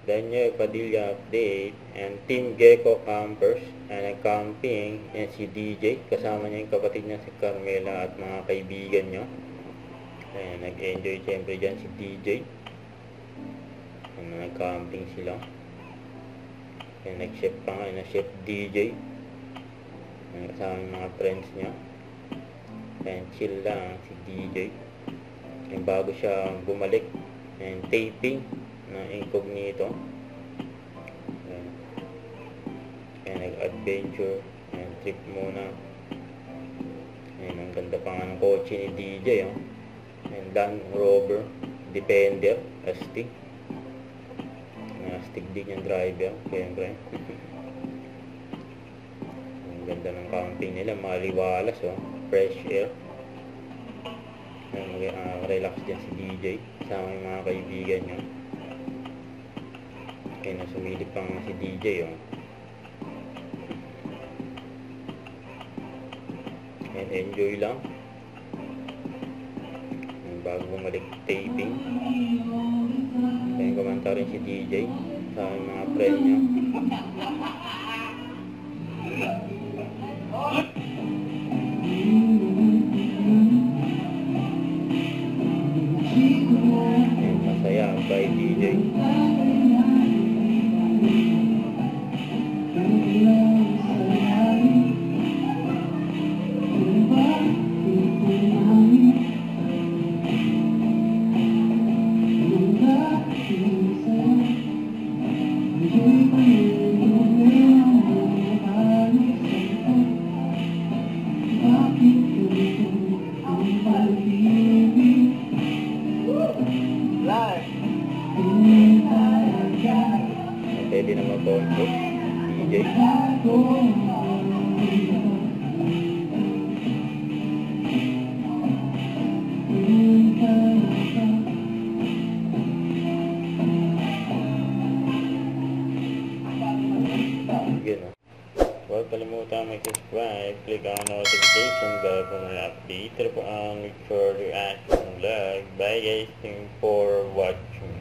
Daniel Padilla update. And Team Gecko Campers na nag-camping. Yan si DJ. Kasama niya yung kapatid niya si Carmela at mga kaibigan niya. Ayan, nag-enjoy siyempre dyan si DJ. Ayan, nag-camping sila. Ayan, nag-chef pa nga. Chef DJ. Ayan, kasama yung mga friends niya. Ayan, chill lang si DJ. Ayan, bago siya bumalik. Ayan, taping na incognito. Ayan, nag-adventure. Ayan, trip muna. Ayan, ang ganda pa nga ng kotse ni DJ. Oh. Ayan, Land Rover Defender astig. Astig din yung driver. Siyempre. Ang ganda ng camping nila. Maliwalas. Oh. Fresh air. Ayan, relax dyan si DJ. Kasama yung mga kaibigan niya. Kaya nasumilip pa nga si DJ. Oh. And enjoy lang. And bago bumalik taping. Kaya kumanta rin si DJ sa mga friend niya. And masaya by DJ. Pwede na mag-conto DJ. Yun. Huwag kalimutan mag-subscribe, click ang notification bell para ma-update. Ito po ang further action vlog. Bye guys, thank you for watching.